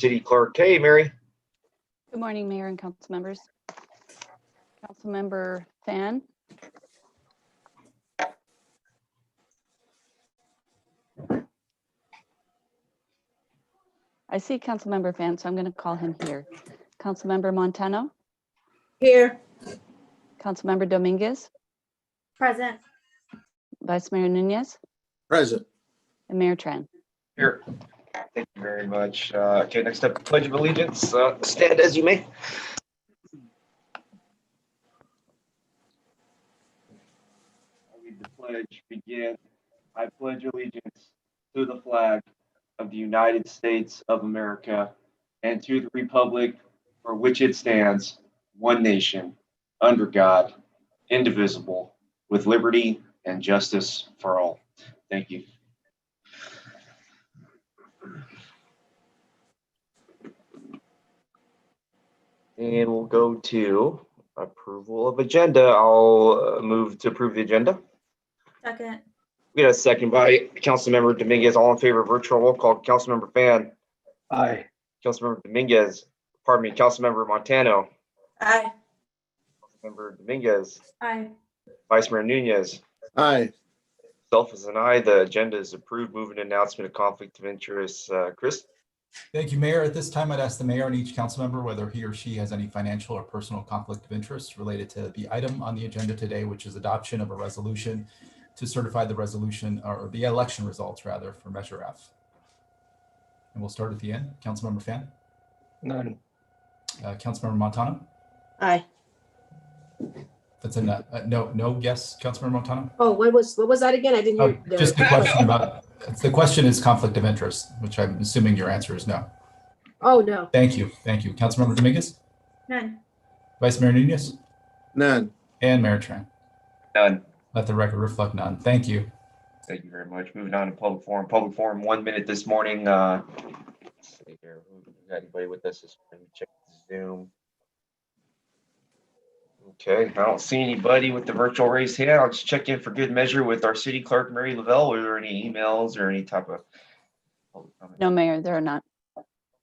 City Clerk. Hey, Mary. Good morning, Mayor and council members. Councilmember Fan. I see Councilmember Fan, so I'm going to call him here. Councilmember Montano. Here. Councilmember Dominguez. Present. Vice Mayor Nunez. Present. And Mayor Tran. Here. Thank you very much. Okay, next up, Pledge of Allegiance. Stand as you may. I read the pledge. Begin. I pledge allegiance to the flag of the United States of America and to the republic for which it stands, one nation, under God, indivisible, with liberty and justice for all. Thank you. And we'll go to approval of agenda. I'll move to approve the agenda. Second. We got a second by Councilmember Dominguez. All in favor, virtual roll call. Councilmember Fan. Aye. Councilmember Dominguez. Pardon me, Councilmember Montano. Aye. Councilmember Dominguez. Aye. Vice Mayor Nunez. Aye. Self as an aye. The agenda is approved. Moving to announcement of conflict of interest. Chris. Thank you, Mayor. At this time, I'd ask the mayor and each council member whether he or she has any financial or personal conflict of interest related to the item on the agenda today, which is adoption of a resolution to certify the resolution or the election results rather for Measure F. And we'll start at the end. Councilmember Fan. None. Councilmember Montano. Aye. That's a no guess, Councilmember Montano. Oh, what was that again? I didn't Oh, hear. just the question about, the question is conflict of interest, which I'm assuming your answer is no. Oh, no. Thank you. Thank you. Councilmember Dominguez. None. Vice Mayor Nunez. None. And Mayor Tran. None. Let the record reflect none. Thank you. Thank you very much. Moving on to public forum. Public forum, 1 minute this morning. Let's see here. Got anybody with us this morning? Check Zoom. Okay, I don't see anybody with the virtual raised hand. I'll just check in for good measure with our city clerk, Mary Lavelle. Are there any emails or any type of public comment? No, Mayor, there are not.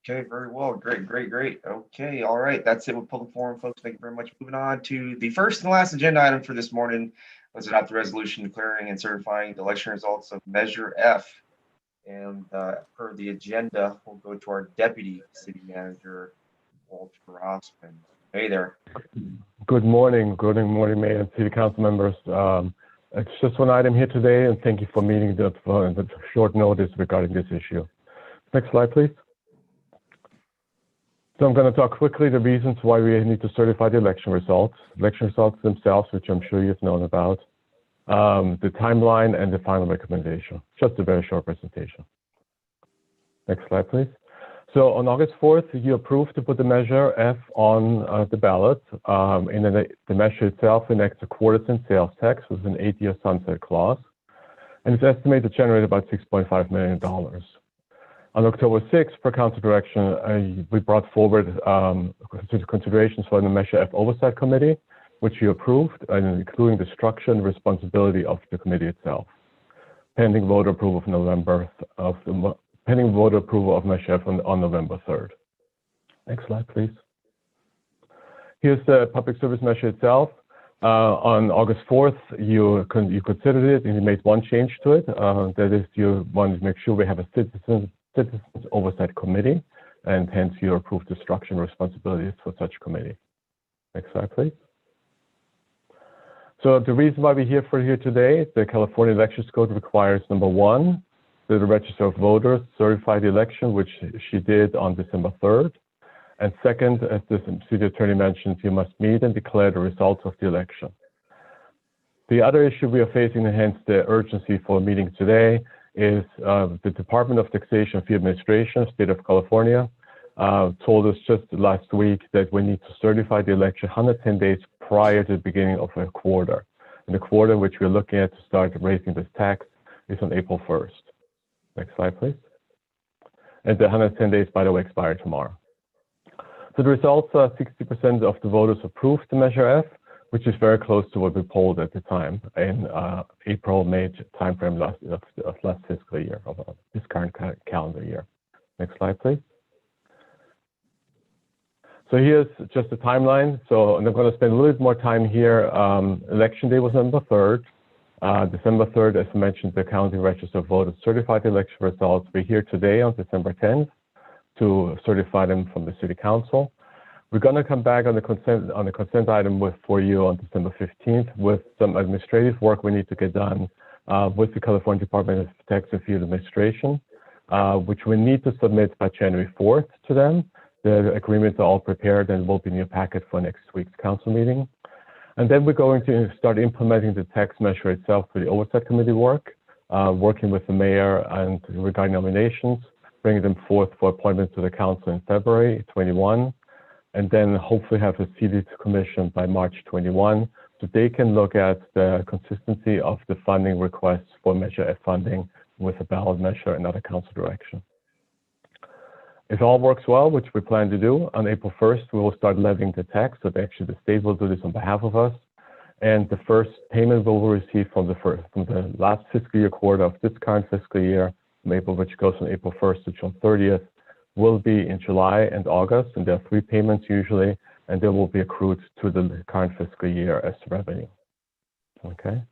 Okay, very well. Great. Okay, all right. That's it with public forum, folks. Thank you very much. Moving on to the first and last agenda item for this morning. Was adopt the resolution declaring and certifying the election results of Measure F. And per the agenda, we'll go to our Deputy City Manager, Walter Rossman. Hey there. Good morning, Mayor and City Council members. It's just one item here today, and thank you for meeting the short notice regarding this issue. Next slide, please. So I'm going to talk quickly the reasons why we need to certify the election results themselves, which I'm sure you've known about, the timeline, and the final recommendation. Just a very short presentation. Next slide, please. So on August 4th, you approved to put the Measure F on the ballot. And then the measure itself enacts a quarter-cent sales tax with an 8-year sunset clause. And it's estimated to generate about $6.5 million. On October 6th, per council direction, we brought forward considerations for the Measure F Oversight Committee, which you approved, including the structure and responsibility of the committee itself, pending voter approval of Measure F on November 3rd. Next slide, please. Here's the public service measure itself. On August 4th, you considered it and you made one change to it. That is, you wanted to make sure we have a citizens oversight committee, and hence you approved the structure and responsibilities for such committee. Next slide, please. So the reason why we're here today, the California Elections Code requires, number one, that the Register of Voters certify the election, which she did on December 3rd. And second, as the city attorney mentioned, you must meet and declare the results of the election. The other issue we are facing, and hence the urgency for a meeting today, is the Department of Taxation and Fee Administration, State of California, told us just last week that we need to certify the election 110 days prior to the beginning of a quarter. And the quarter which we're looking at to start raising this tax is on April 1st. Next slide, please. And the 110 days, by the way, expire tomorrow. So the results are 60% of the voters approved the Measure F, which is very close to what we polled at the time in April, May timeframe of last fiscal year, of this current calendar year. Next slide, please. So here's just the timeline. So I'm going to spend a little bit more time here. Election day was November 3rd. December 3rd, as mentioned, the county register of voters certified the election results. We're here today on December 10th to certify them from the city council. We're going to come back on the consent item for you on December 15th with some administrative work we need to get done with the California Department of Tax and Field Administration, which we need to submit by January 4th to them. The agreements are all prepared and will be in your packet for next week's council meeting. And then we're going to start implementing the tax measure itself for the oversight committee work, working with the mayor and regarding nominations, bringing them forth for appointment to the council in February 21, and then hopefully have a seated commission by March 21, so they can look at the consistency of the funding requests for Measure F funding with the ballot measure and other council direction. If all works well, which we plan to do, on April 1st, we will start levying the tax. So actually the state will do this on behalf of us. And the first payment we will receive from the last fiscal year quarter of this current fiscal year, from April, which goes from April 1st to June 30th, will be in July and August. And there are 3 payments usually, and they will be accrued to the current fiscal year as revenue. Okay.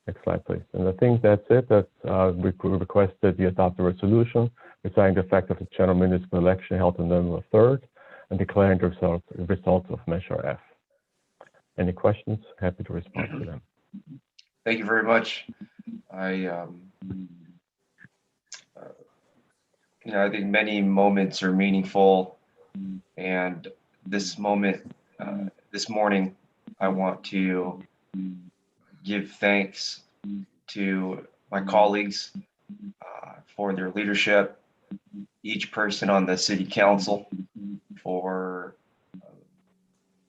Next slide, please. And I think that's it. We request that you adopt a resolution deciding the fact of the general municipal election held on November 3rd and declaring the results of Measure F. Any questions? Happy to respond to them. Thank you very much. I think many moments are meaningful, and this moment, this morning, I want to give thanks to my colleagues for their leadership, each person on the city council for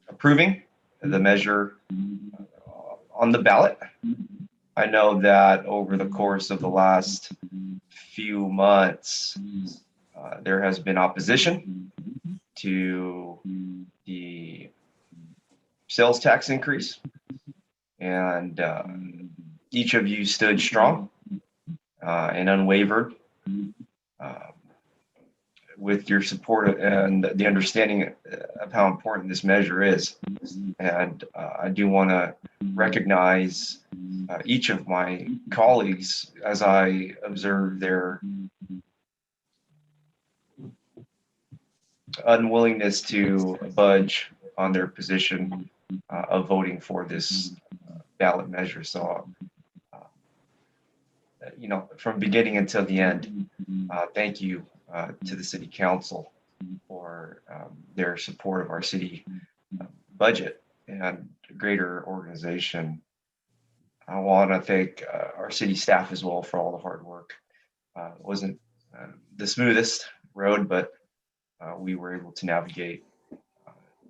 approving the measure on the ballot. I know that over the course of the last few months, there has been opposition to the sales tax increase, and each of you stood strong and unwavered with your support and the understanding of how important this measure is. And I do want to recognize each of my colleagues as I observe their unwillingness to budge on their position of voting for this ballot measure. So, from beginning until the end, thank you to the city council for their support of our city budget and greater organization. I want to thank our city staff as well for all the hard work. It wasn't the smoothest road, but we were able to navigate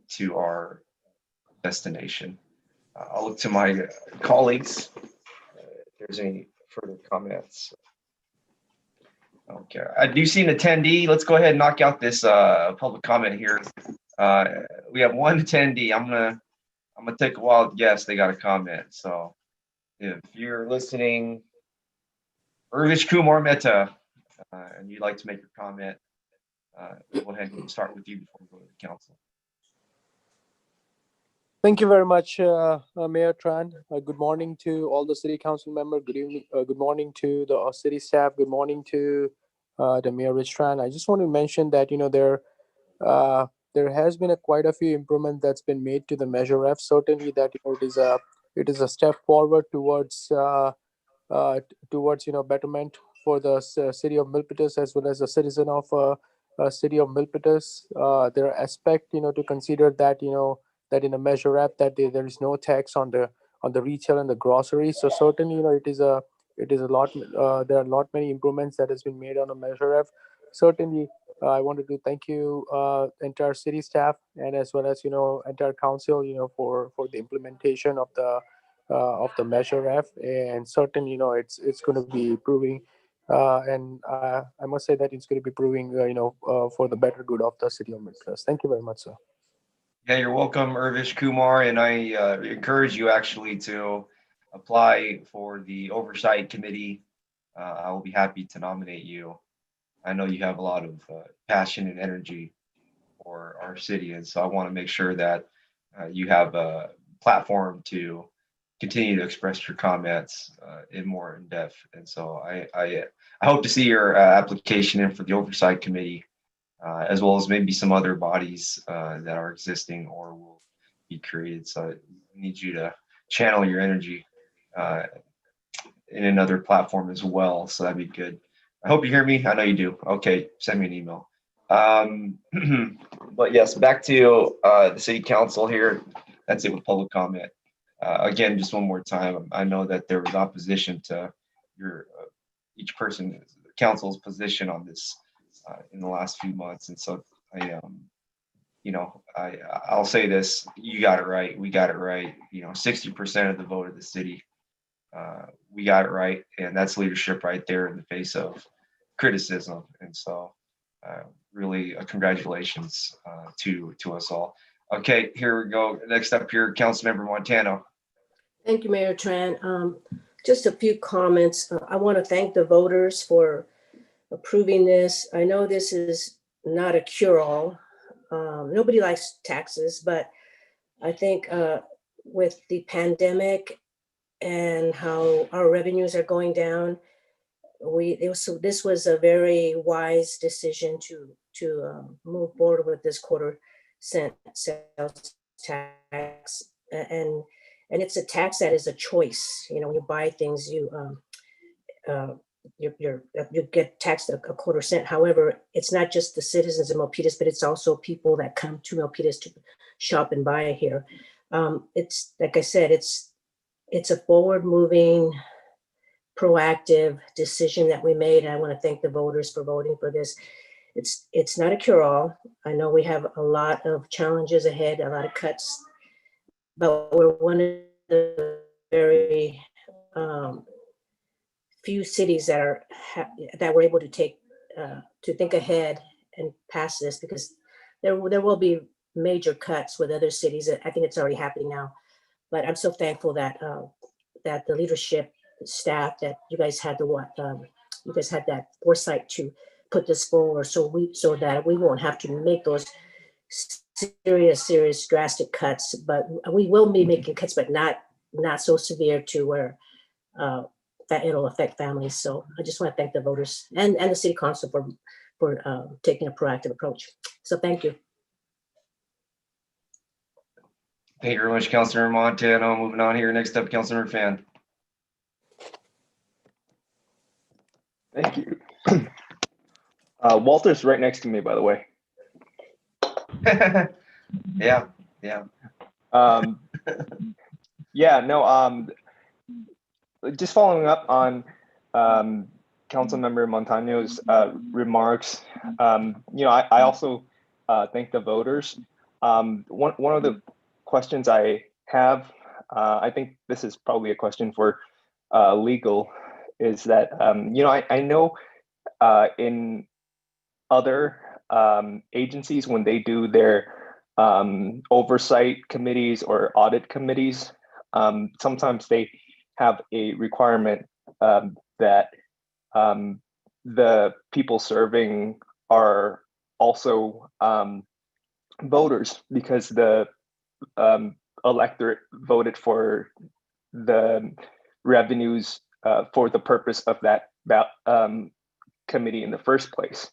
to our destination. I'll look to my colleagues if there's any further comments. Okay, I do see an attendee. Let's go ahead and knock out this public comment here. We have one attendee. I'm gonna take a wild guess. They got a comment. So if you're listening, Urvish Kumar Mehta, and you'd like to make your comment, go ahead and start with you before we go to the council. Thank you very much, Mayor Tran. Good morning to all the city council members. Good evening. Good morning to the city staff. Good morning to the Mayor Rich Tran. I just want to mention that there has been quite a few improvements that's been made to the Measure F. Certainly, that it is a step forward towards betterment for the city of Milpitas as well as a citizen of city of Milpitas. There are aspects to consider that that in a Measure F that there is no tax on the retail and the grocery. So certainly it is a lot. There are a lot many improvements that has been made on a Measure F. Certainly, I wanted to thank you entire city staff and as well as entire council for the implementation of the Measure F, and certainly it's going to be improving. And I must say that it's going to be proving, for the better good of the city of Milpitas. Thank you very much, sir. Yeah, you're welcome, Urvish Kumar, and I encourage you actually to apply for the oversight committee. I will be happy to nominate you. I know you have a lot of passion and energy for our city. And so I want to make sure that you have a platform to continue to express your comments in more in depth. And so I hope to see your application in for the oversight committee, as well as maybe some other bodies that are existing or will be created. So I need you to channel your energy in another platform as well. So that'd be good. I hope you hear me. I know you do. Okay, send me an email. But yes, back to the city council here. That's it with public comment. Again, just one more time, I know that there was opposition to your each person, council's position on this in the last few months, and so I'll say this: you got it right, we got it right. 60% of the vote of the city, we got it right, and that's leadership right there in the face of criticism. And so, really, congratulations to us all. Okay, here we go. Next up here, Councilmember Montano. Thank you, Mayor Tran. Just a few comments. I want to thank the voters for approving this. I know this is not a cure-all. Nobody likes taxes, but I think with the pandemic and how our revenues are going down, this was a very wise decision to move forward with this quarter-cent sales tax, and it's a tax that is a choice. When you buy things, you get taxed a quarter cent. However, it's not just the citizens of Milpitas, but it's also people that come to Milpitas to shop and buy here. It's like I said, it's a forward-moving, proactive decision that we made. And I want to thank the voters for voting for this. It's not a cure-all. I know we have a lot of challenges ahead, a lot of cuts, but we're one of the very few cities that were able to think ahead and pass this, because there will be major cuts with other cities. I think it's already happening now, but I'm so thankful that that the leadership staff, that you guys had that foresight to put this forward, so that we won't have to make those serious drastic cuts. But we will be making cuts, but not so severe to where that it'll affect families. So I just want to thank the voters and the city council for taking a proactive approach. So thank you. Thank you very much, Councilor Montano. Moving on here. Next up, Councilor Fan. Thank you. Walter's right next to me, by the way. Yeah. Just following up on Councilmember Montano's remarks. I also thank the voters. One of the questions I have, I think this is probably a question for legal, is that I know in other agencies, when they do their oversight committees or audit committees, sometimes they have a requirement that the people serving are also voters, because the electorate voted for the revenues for the purpose of that committee in the first place.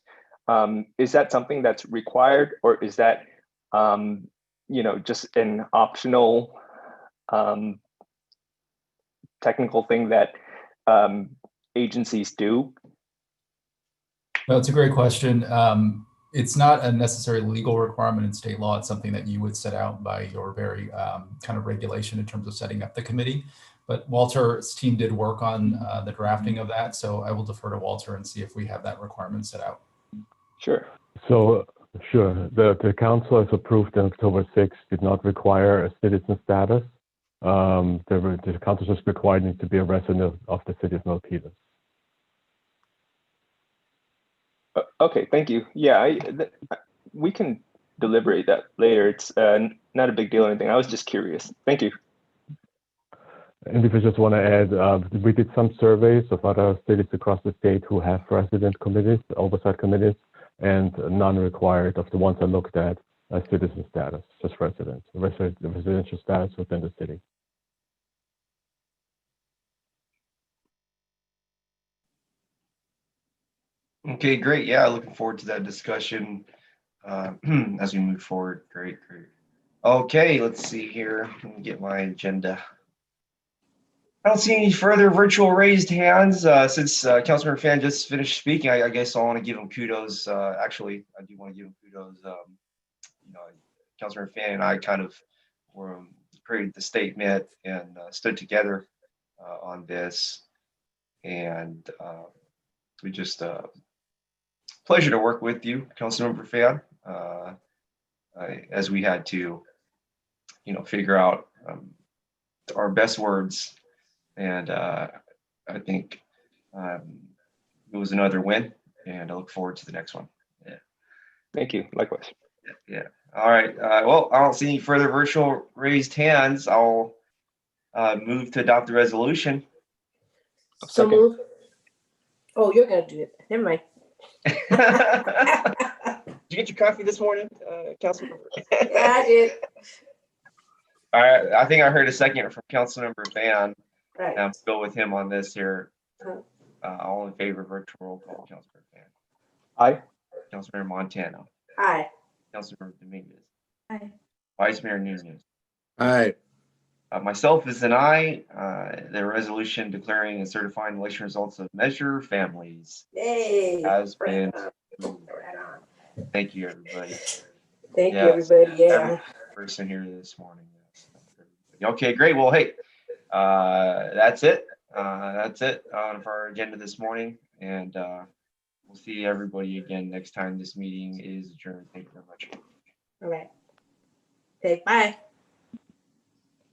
Is that something that's required, or is that just an optional technical thing that agencies do? No, it's a great question. It's not a necessary legal requirement in state law. It's something that you would set out by your very kind of regulation in terms of setting up the committee. But Walter's team did work on the drafting of that. So I will defer to Walter and see if we have that requirement set out. Sure. So, sure. The council, as approved on October 6th, did not require a citizen status. The council just required me to be a resident of the city of Milpitas. Okay, thank you. Yeah, we can deliberate that later. It's not a big deal or anything. I was just curious. Thank you. And if I just want to add, we did some surveys of other cities across the state who have resident committees, oversight committees, and none required of the ones I looked at as citizen status, just residential status within the city. Okay, great. Yeah, looking forward to that discussion as we move forward. Great, great. Okay, let's see here. Let me get my agenda. I don't see any further virtual raised hands. Since Councilmember Fan just finished speaking, I guess I want to give him kudos. Actually, I do want to give him kudos. You know, Councilmember Fan and I kind of were created the statement and stood together on this, and we just pleasure to work with you, Councilmember Fan, as we had to, you know, figure out our best words. And I think it was another win, and I look forward to the next one. Yeah. Thank you. Likewise. Yeah. All right. Well, I don't see any further virtual raised hands. I'll move to adopt the resolution. So Second. move. Oh, you're gonna do it. Never mind. Did you get your coffee this morning, Councilmember? Yeah, I did. All right. I think I heard a second from Councilmember Fan. Right. I'm still with him on this here. Uh-huh. All in favor of virtual roll call, Councilmember Fan. Aye. Councilmember Montano. Aye. Councilmember Dominguez. Aye. Vice Mayor Nunez. Aye. Myself is an aye. The resolution declaring and certifying election results of Measure Families Yay. has Right been on. approved. Right on. Thank you, everybody. Thank you, Yes, everybody. Yeah. every person here this morning. Yes. Okay, great. Well, hey, that's it. That's it for our agenda this morning. And we'll see everybody again next time this meeting is adjourned. Thank you very much. All right. Okay, bye.